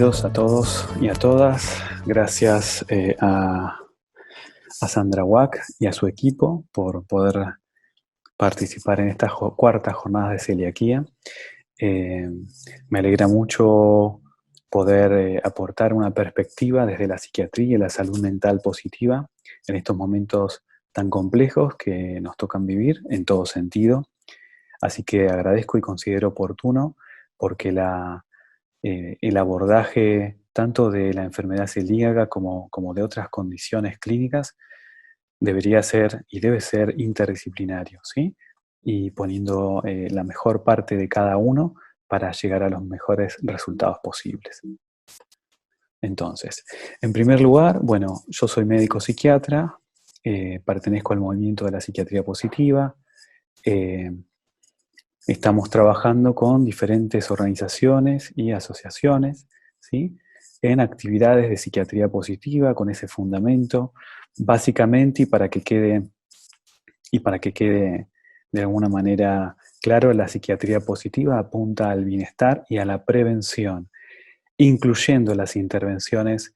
Bienvenidos a todos y a todas. Gracias a Sandra Wack y a su equipo por poder participar en esta cuarta jornada de celiaquía. Me alegra mucho poder aportar una perspectiva desde la psiquiatría y la salud mental positiva en estos momentos tan complejos que nos tocan vivir en todo sentido. Así que agradezco y considero oportuno porque el abordaje tanto de la enfermedad celíaca como de otras condiciones clínicas debería ser y debe ser interdisciplinario, ¿sí? Y poniendo la mejor parte de cada uno para llegar a los mejores resultados posibles. Entonces, en primer lugar, bueno, yo soy médico psiquiatra, pertenezco al movimiento de la psiquiatría positiva. Estamos trabajando con diferentes organizaciones y asociaciones, ¿sí? En actividades de psiquiatría positiva, con ese fundamento, básicamente, y para que quede de alguna manera claro, la psiquiatría positiva apunta al bienestar y a la prevención, incluyendo las intervenciones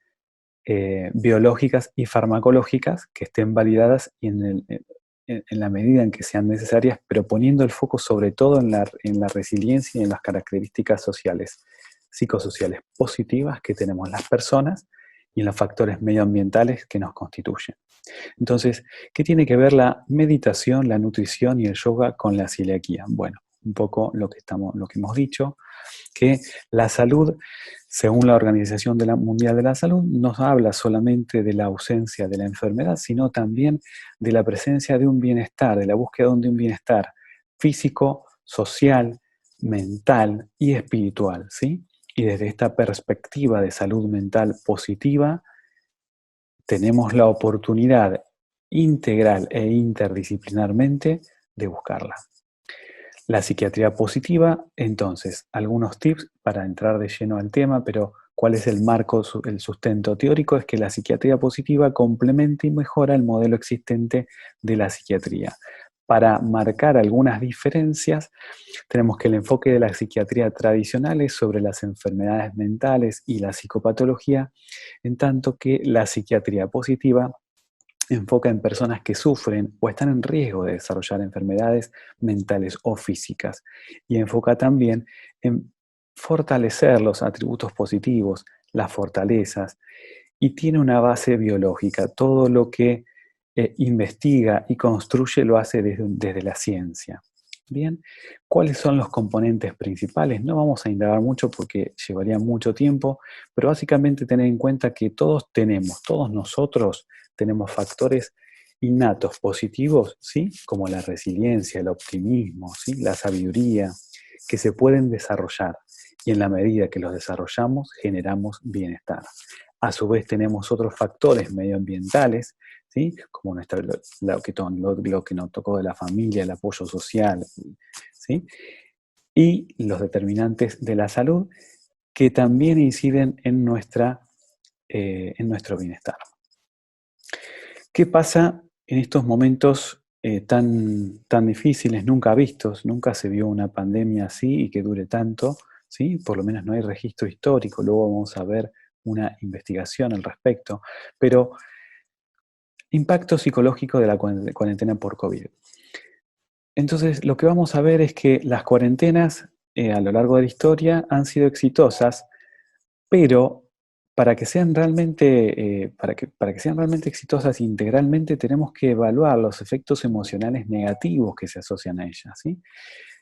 biológicas y farmacológicas que estén validadas y en la medida en que sean necesarias, pero poniendo el foco sobre todo en la resiliencia y en las características sociales, psicosociales positivas que tenemos las personas y en los factores medioambientales que nos constituyen. Entonces, ¿qué tiene que ver la meditación, la nutrición y el yoga con la celiaquía? Bueno, un poco lo que hemos dicho, que la salud, según la Organización Mundial de la Salud, no habla solamente de la ausencia de la enfermedad, sino también de la presencia de un bienestar, de la búsqueda de un bienestar físico, social, mental y espiritual, ¿sí? Y desde esta perspectiva de salud mental positiva, tenemos la oportunidad integral e interdisciplinarmente de buscarla. La psiquiatría positiva, entonces, algunos tips para entrar de lleno al tema, pero ¿cuál es el marco, el sustento teórico? Es que la psiquiatría positiva complementa y mejora el modelo existente de la psiquiatría. Para marcar algunas diferencias, tenemos que el enfoque de la psiquiatría tradicional es sobre las enfermedades mentales y la psicopatología, en tanto que la psiquiatría positiva enfoca en personas que sufren o están en riesgo de desarrollar enfermedades mentales o físicas. Y enfoca también en fortalecer los atributos positivos, las fortalezas, y tiene una base biológica. Todo lo que investiga y construye lo hace desde la ciencia. Bien, ¿cuáles son los componentes principales? No vamos a indagar mucho porque llevaría mucho tiempo, pero básicamente tener en cuenta que todos nosotros tenemos factores innatos positivos, ¿sí? Como la resiliencia, el optimismo, ¿sí? La sabiduría, que se pueden desarrollar. Y en la medida que los desarrollamos, generamos bienestar. A su vez tenemos otros factores medioambientales, ¿sí? Como lo que nos tocó de la familia, el apoyo social, ¿sí? Y los determinantes de la salud que también inciden en nuestro bienestar. ¿Qué pasa en estos momentos tan difíciles, nunca vistos? Nunca se vio una pandemia así y que dure tanto, ¿sí? Por lo menos no hay registro histórico, luego vamos a ver una investigación al respecto, pero impacto psicológico de la cuarentena por COVID. Entonces, lo que vamos a ver es que las cuarentenas a lo largo de la historia han sido exitosas, pero para que sean realmente, para que sean realmente exitosas integralmente, tenemos que evaluar los efectos emocionales negativos que se asocian a ellas, ¿sí?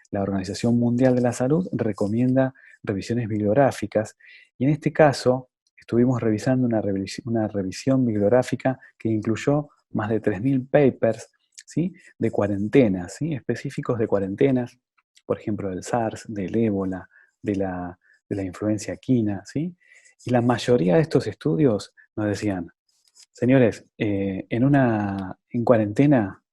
La Organización Mundial de la Salud recomienda revisiones bibliográficas y en este caso estuvimos revisando una revisión bibliográfica que incluyó más de 3.000 papers, ¿sí? De cuarentenas, ¿sí? Específicos de cuarentenas, por ejemplo del SARS, del ébola, de la influencia equina, ¿sí? Y la mayoría de estos estudios nos decían, señores, en cuarentena,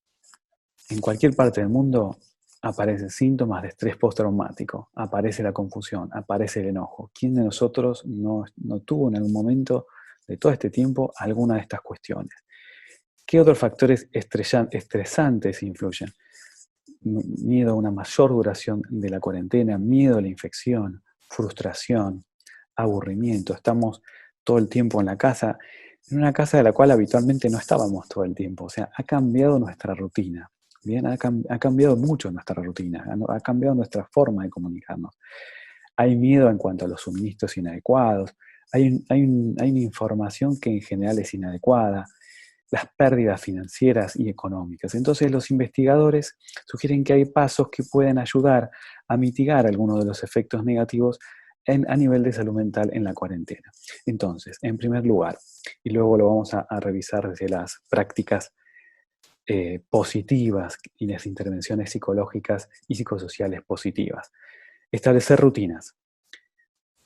en cualquier parte del mundo, aparecen síntomas de estrés postraumático, aparece la confusión, aparece el enojo. ¿Quién de nosotros no tuvo en algún momento de todo este tiempo alguna de estas cuestiones? ¿Qué otros factores estresantes influyen? Miedo a una mayor duración de la cuarentena, miedo a la infección, frustración, aburrimiento, estamos todo el tiempo en la casa, en una casa de la cual habitualmente no estábamos todo el tiempo. O sea, ha cambiado nuestra rutina. Bien, ha cambiado mucho nuestra rutina, ha cambiado nuestra forma de comunicarnos. Hay miedo en cuanto a los suministros inadecuados, hay una información que en general es inadecuada, las pérdidas financieras y económicas. Entonces los investigadores sugieren que hay pasos que pueden ayudar a mitigar algunos de los efectos negativos a nivel de salud mental en la cuarentena. Entonces, en primer lugar, y luego lo vamos a revisar desde las prácticas positivas y las intervenciones psicológicas y psicosociales positivas. Establecer rutinas.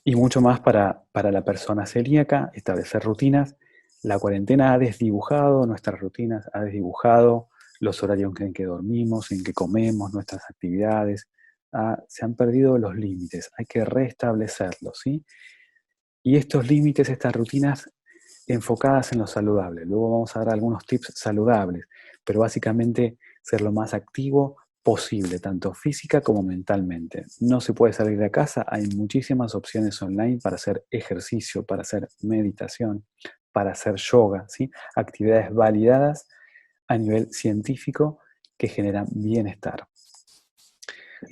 Y mucho más para la persona celíaca, establecer rutinas. La cuarentena ha desdibujado nuestras rutinas, ha desdibujado los horarios en que dormimos, en que comemos, nuestras actividades. Se han perdido los límites, hay que restablecerlos, ¿sí? Y estos límites, estas rutinas enfocadas en lo saludable. Luego vamos a dar algunos tips saludables, pero básicamente ser lo más activo posible, tanto física como mentalmente. No se puede salir de casa, hay muchísimas opciones online para hacer ejercicio, para hacer meditación, para hacer yoga, ¿sí? Actividades validadas a nivel científico que generan bienestar.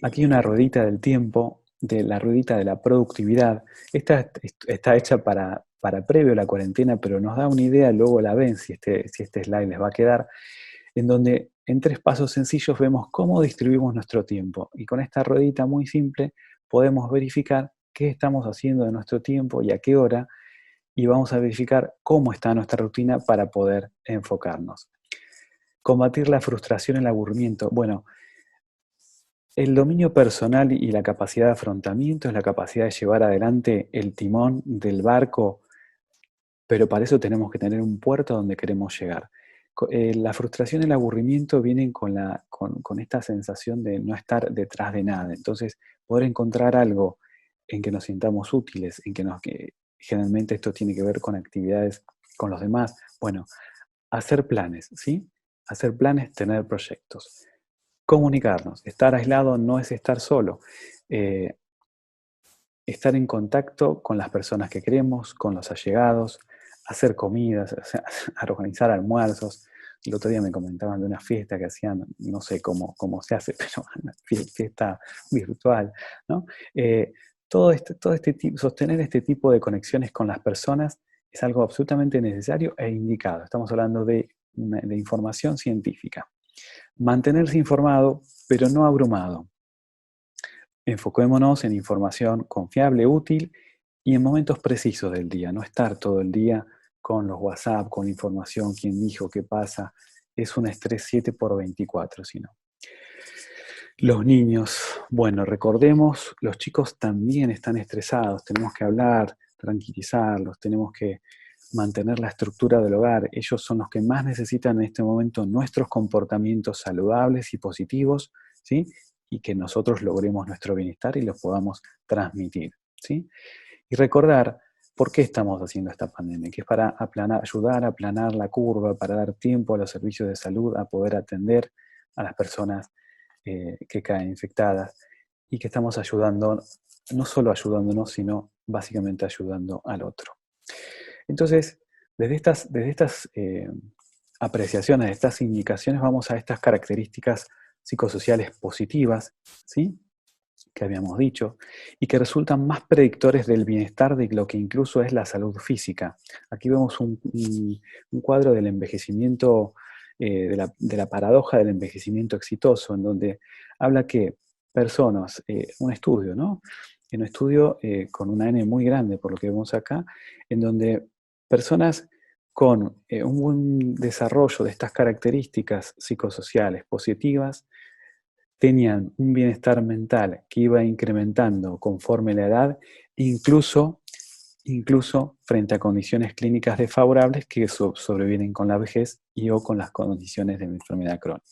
Aquí hay una ruedita del tiempo, de la ruedita de la productividad. Esta está hecha para previo a la cuarentena, pero nos da una idea, luego la ven si este slide les va a quedar, en donde en 3 pasos sencillos vemos cómo distribuimos nuestro tiempo. Y con esta ruedita muy simple podemos verificar qué estamos haciendo de nuestro tiempo y a qué hora, y vamos a verificar cómo está nuestra rutina para poder enfocarnos. Combatir la frustración y el aburrimiento. Bueno, el dominio personal y la capacidad de afrontamiento es la capacidad de llevar adelante el timón del barco, pero para eso tenemos que tener un puerto donde queremos llegar. La frustración y el aburrimiento vienen con esta sensación de no estar detrás de nada. Entonces, poder encontrar algo en que nos sintamos útiles, que generalmente esto tiene que ver con actividades con los demás. Bueno, hacer planes, ¿sí? Hacer planes, tener proyectos. Comunicarnos. Estar aislado no es estar solo. Eh, Estar en contacto con las personas que queremos, con los allegados, hacer comidas, o sea, organizar almuerzos. El otro día me comentaban de una fiesta que hacían, no sé cómo se hace, pero una fiesta virtual, ¿no? Sostener este tipo de conexiones con las personas es algo absolutamente necesario e indicado. Estamos hablando de información científica. Mantenerse informado, pero no abrumado. Enfoquémonos en información confiable, útil y en momentos precisos del día. No estar todo el día con los WhatsApp, con información, quién dijo, qué pasa. Es un estrés 7 por 24, si no. Los niños, bueno, recordemos, los chicos también están estresados. Tenemos que hablar, tranquilizarlos, tenemos que mantener la estructura del hogar. Ellos son los que más necesitan en este momento nuestros comportamientos saludables y positivos, ¿sí? Y que nosotros logremos nuestro bienestar y los podamos transmitir, ¿sí? Y recordar por qué estamos haciendo esta pandemia, que es para ayudar a aplanar la curva, para dar tiempo a los servicios de salud a poder atender a las personas que caen infectadas y que estamos ayudando, no solo ayudándonos, sino básicamente ayudando al otro. Entonces, desde estas apreciaciones, de estas indicaciones, vamos a estas características psicosociales positivas, ¿sí? Que habíamos dicho, y que resultan más predictores del bienestar de lo que incluso es la salud física. Aquí vemos un cuadro del envejecimiento, de la paradoja del envejecimiento exitoso, en donde habla que personas, un estudio, ¿no? Un estudio con una N muy grande, por lo que vemos acá, en donde personas con un buen desarrollo de estas características psicosociales positivas tenían un bienestar mental que iba incrementando conforme la edad, incluso, incluso frente a condiciones clínicas desfavorables que sobrevienen con la vejez y o con las condiciones de enfermedad crónica.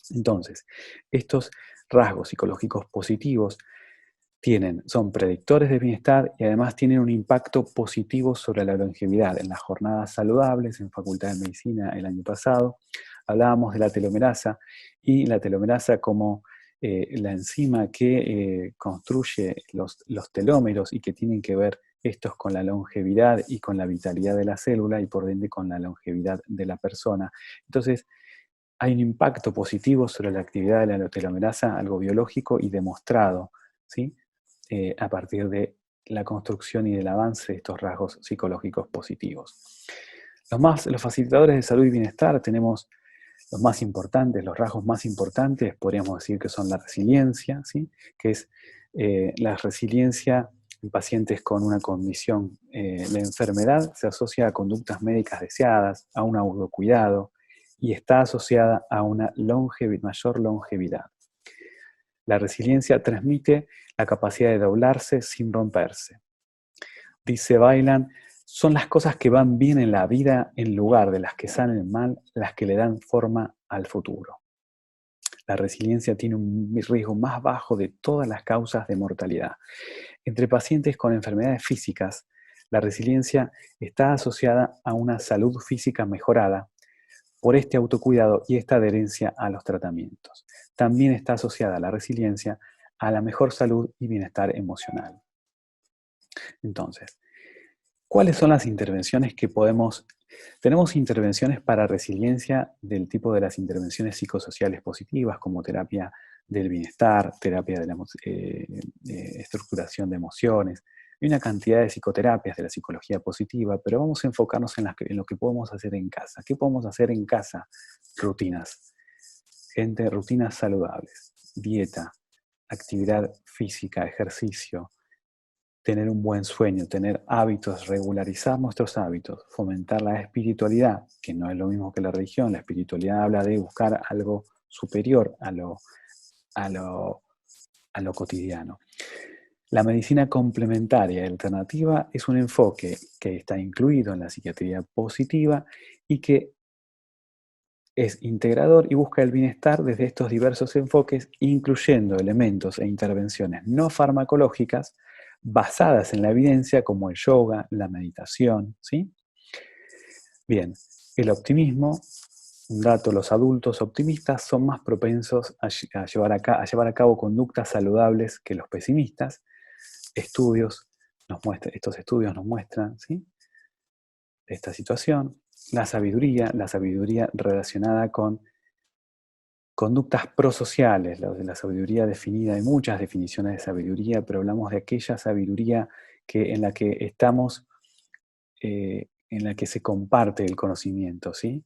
Entonces, estos rasgos psicológicos positivos son predictores de bienestar y además tienen un impacto positivo sobre la longevidad. En las jornadas saludables, en Facultad de Medicina el año pasado, hablábamos de la telomerasa y la telomerasa como la enzima que construye los telómeros y que tienen que ver estos con la longevidad y con la vitalidad de la célula y por ende con la longevidad de la persona. Entonces, hay un impacto positivo sobre la actividad de la telomerasa, algo biológico y demostrado, ¿sí? A partir de la construcción y del avance de estos rasgos psicológicos positivos. Los facilitadores de salud y bienestar tenemos los más importantes, los rasgos más importantes, podríamos decir que son la resiliencia, ¿sí? Que es la resiliencia en pacientes con una condición de enfermedad, se asocia a conductas médicas deseadas, a un autocuidado y está asociada a una mayor longevidad. La resiliencia transmite la capacidad de doblarse sin romperse. Dice Bailan, son las cosas que van bien en la vida en lugar de las que salen mal, las que le dan forma al futuro. La resiliencia tiene un riesgo más bajo de todas las causas de mortalidad. Entre pacientes con enfermedades físicas, la resiliencia está asociada a una salud física mejorada por este autocuidado y esta adherencia a los tratamientos. También está asociada la resiliencia a la mejor salud y bienestar emocional. Entonces, ¿cuáles son las intervenciones que podemos? Tenemos intervenciones para resiliencia del tipo de las intervenciones psicosociales positivas, como terapia del bienestar, terapia de la estructuración de emociones. Hay una cantidad de psicoterapias de la psicología positiva, pero vamos a enfocarnos en lo que podemos hacer en casa. ¿Qué podemos hacer en casa? Rutinas. Rutinas saludables. Dieta, actividad física, ejercicio, tener un buen sueño, tener hábitos, regularizar nuestros hábitos, fomentar la espiritualidad, que no es lo mismo que la religión. La espiritualidad habla de buscar algo superior a lo cotidiano. La medicina complementaria y alternativa es un enfoque que está incluido en la psiquiatría positiva y que es integrador y busca el bienestar desde estos diversos enfoques, incluyendo elementos e intervenciones no farmacológicas basadas en la evidencia como el yoga, la meditación, ¿sí? Bien, el optimismo, un dato, los adultos optimistas son más propensos a llevar a cabo conductas saludables que los pesimistas. Estos estudios nos muestran, ¿sí?, esta situación. La sabiduría relacionada con conductas prosociales, la sabiduría definida, hay muchas definiciones de sabiduría, pero hablamos de aquella sabiduría en la que estamos, en la que se comparte el conocimiento, ¿sí?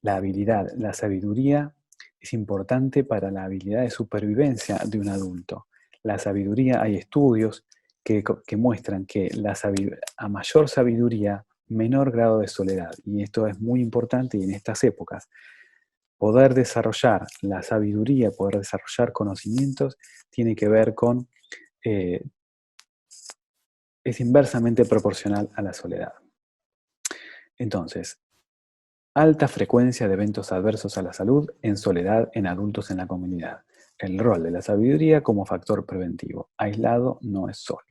La sabiduría es importante para la habilidad de supervivencia de un adulto. La sabiduría, hay estudios que muestran que a mayor sabiduría, menor grado de soledad. Y esto es muy importante y en estas épocas. Poder desarrollar la sabiduría, poder desarrollar conocimientos, tiene que ver con, es inversamente proporcional a la soledad. Entonces, alta frecuencia de eventos adversos a la salud en soledad en adultos en la comunidad. El rol de la sabiduría como factor preventivo. Aislado no es solo.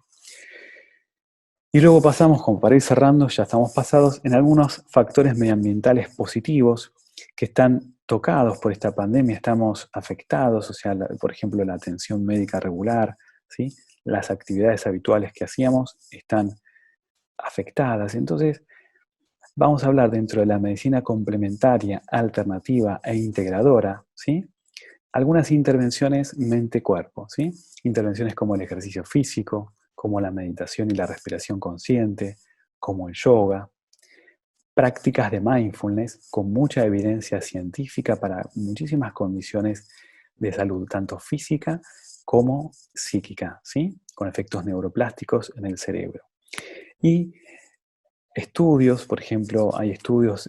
Y luego pasamos, como para ir cerrando, ya estamos pasados, en algunos factores medioambientales positivos que están tocados por esta pandemia, estamos afectados, o sea, por ejemplo, la atención médica regular, ¿sí? Las actividades habituales que hacíamos están afectadas. Entonces, vamos a hablar dentro de la medicina complementaria, alternativa e integradora, ¿sí?, algunas intervenciones mente-cuerpo, ¿sí? Intervenciones como el ejercicio físico, como la meditación y la respiración consciente, como el yoga, prácticas de mindfulness con mucha evidencia científica para muchísimas condiciones de salud, tanto física como psíquica, ¿sí?, con efectos neuroplásticos en el cerebro. Y estudios, por ejemplo, hay estudios,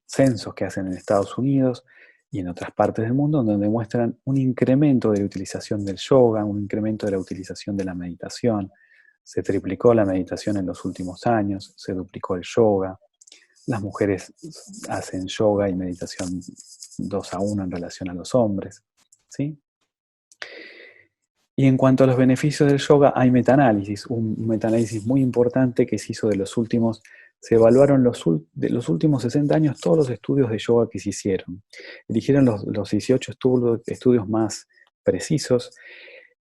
censos que hacen en Estados Unidos y en otras partes del mundo, donde muestran un incremento de la utilización del yoga, un incremento de la utilización de la meditación. Se triplicó la meditación en los últimos años, se duplicó el yoga. Las mujeres hacen yoga y meditación 2-1 en relación a los hombres, ¿sí? Y en cuanto a los beneficios del yoga, hay metaanálisis, un metaanálisis muy importante que se hizo se evaluaron de los últimos 60 años todos los estudios de yoga que se hicieron. Eligieron los 18 estudios más precisos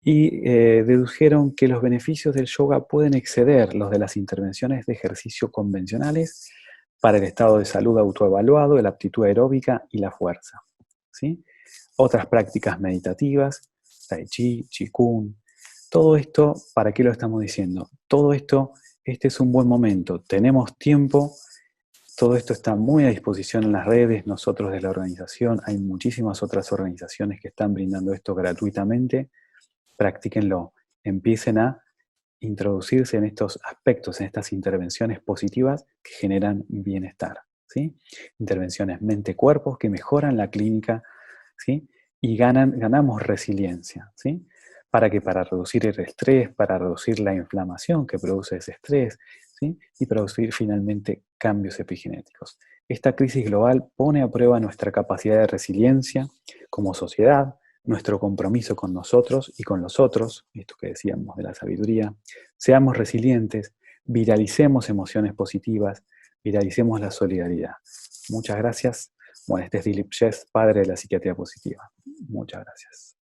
y dedujeron que los beneficios del yoga pueden exceder los de las intervenciones de ejercicio convencionales para el estado de salud autoevaluado, la aptitud aeróbica y la fuerza, ¿sí? Otras prácticas meditativas, Tai Chi, Qigong, todo esto, ¿para qué lo estamos diciendo? Todo esto, este es un buen momento, tenemos tiempo, todo esto está muy a disposición en las redes, nosotros de la organización, hay muchísimas otras organizaciones que están brindando esto gratuitamente, practíquenlo, empiecen a introducirse en estos aspectos, en estas intervenciones positivas que generan bienestar, ¿sí? Intervenciones mente-cuerpo que mejoran la clínica, ¿sí? Y ganamos resiliencia, ¿sí? ¿Para qué? Para reducir el estrés, para reducir la inflamación que produce ese estrés, ¿sí? Y producir finalmente cambios epigenéticos. Esta crisis global pone a prueba nuestra capacidad de resiliencia como sociedad, nuestro compromiso con nosotros y con los otros, esto que decíamos de la sabiduría. Seamos resilientes, viralicemos emociones positivas, viralicemos la solidaridad. Muchas gracias. Bueno, este es Dilip Shes, padre de la psiquiatría positiva. Muchas gracias.